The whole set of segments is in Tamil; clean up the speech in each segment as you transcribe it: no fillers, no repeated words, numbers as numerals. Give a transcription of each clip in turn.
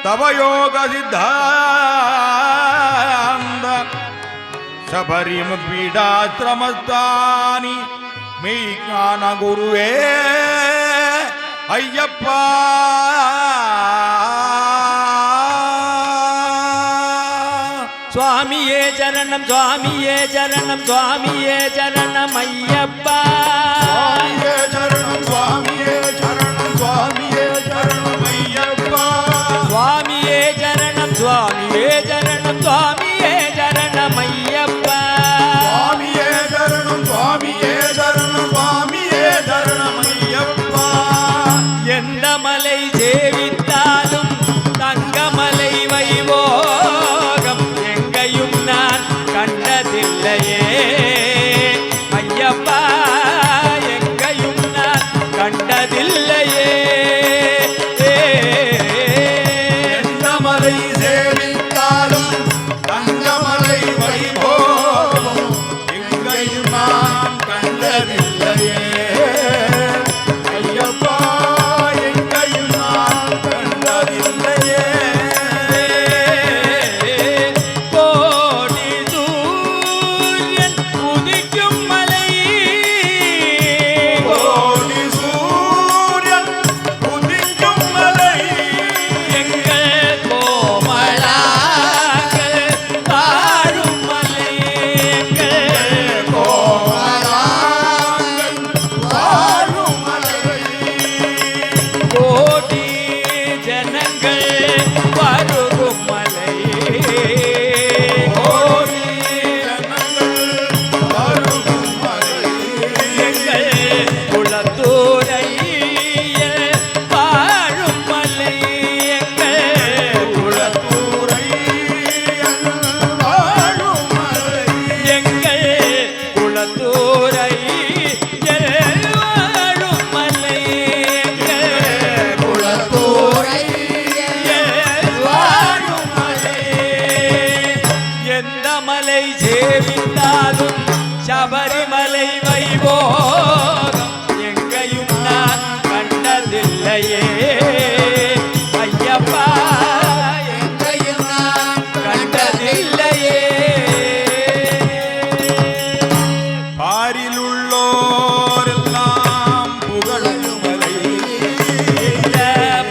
ತವಯೋಗ ಸಿದ್ಧಾಂತ ಶಬರಿಮ ಪೀಡಾಶ್ರಮಸ್ಥಾನಿ மெய்ஞான குருவே ஐயப்பா சுவாமியே சரணம் சுவாமியே சரணம் சுவாமியே சரணம் ஐயப்பா சுவாமியே சரணம் சுவாமியே சரணம் சுவாமியே சரணம் ஐயப்பா சுவாமியே சரணம் சுவாமியே சரணம் சுவாமியே சரணம் ஐயப்பா சுவாமியே சரணம் சுவாமியே சரணம் சுவாமியே சரணம் ஐயப்பா எந்த மலை சேவித்தாலும் தங்கமலை வைபோகம் எங்கையும் நான் கண்டதில்லையே ஐயப்பா எங்கையும் நான் கண்டதில்லையே எந்த மலை சேவித்தாலும் தங்கமலை வைபோகம் எங்கையும் நான் கண்டதில்லையே ஐயப்பா எங்கையும் நான் கண்டதில்லையே கோடி சூரியன் உதிக்கும் மலை கோடி சூரியன் உதிக்கும் மலை எங்கள் கோமளாக்கள் வாழும் மலை எங்கள் கோமளாங்கள் வாழும் மலை கோடி ஜனங்கள் வருகும் மலை கோடி ஜனங்கள் வருகும் மலை எங்கள் குலத்தூரையில் வாழும் மலை எங்கள் குலத்தூரையில் வாழும் மலை எங்கள் குலத்தூரையில் வாழும் மலை எங்கள் குலத்தூரையில் வாழும் மலை எந்த மலை சேவித்தாலும் சபரிமலை வைபோகம் எங்கையும் நான் கண்டதில்லையே ஐயப்பா எங்கையும் நான் கண்டதில்லையே பாரில் உள்ளோரெல்லாம் புகழும் மலை இந்த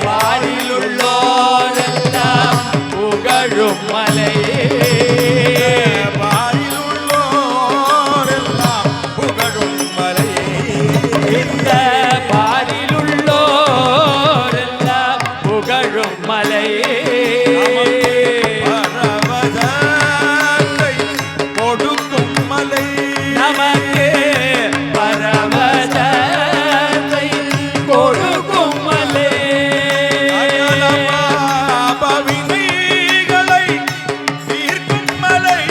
பாரிலுள்ளோரெல்லாம் புகழும் மலை பாரில் உள்ளோரெல்லாம் புகழும் மலை இந்த பாரிலுள்ளோரெல்லாம் புகழும் மலை பரவசத்தை கொடுக்கும் மலை நமக்கு பரவசத்தை கொடுக்கும் மலை அகல பாபவினைகளை தீர்க்கும் மலை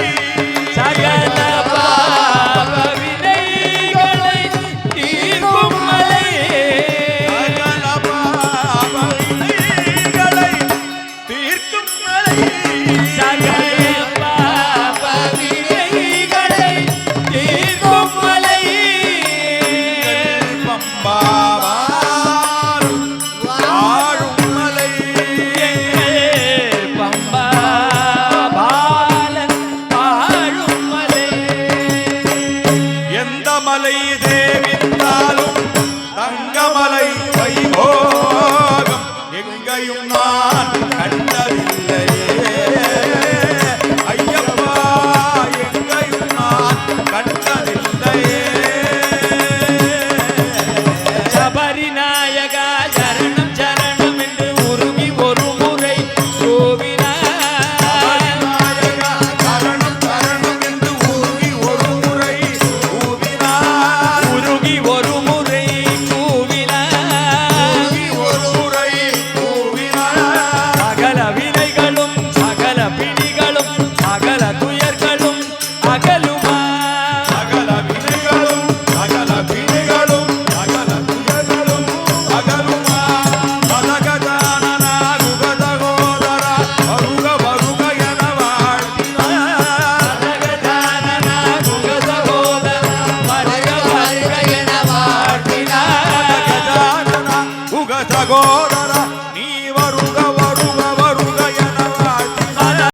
சகல பாவ வினைகளை தீர்க்கும் மலை அகல பாபவினைகளை தீர்க்கும் மலை சகல பாவ வினைகளை தீர்க்கும் மலை பம்பாவாரும் வாழும் மலை எங்கள் பம்பா பாலன் வாழும் மலை எந்த மலை தேவித்தாலும் தங்கமலை வைபோகம் எங்கையும் நான் கண்டதில்லையே ஐயப்பா எங்கையும் நான் கண்டதில்லையே சபரிநாயகா சரணம் சரணம் என்று உருகி ஒரு முறை கூவினார் நாயகா சரணம் சரணம் என்று ஊறி ஒரு முறை ஊவினார் உருகி ஒரு முறை கூவினார் ஒரு முறை ஊவினார் சகல வினைகளும் சகல பிடிகளும் சகல துயர்களும் அகலுமா சகல வினைகளும் சகல பிணிகளும் சகல துயர்களும் அகலுமா மதகஜானனா குகதகோதரா வருக வருக என வாழ்த்தினார் ஜகதானனா குகசகோதர வருக வருக என வாழ்த்தினார் மதகஜானனா குகதகோதரா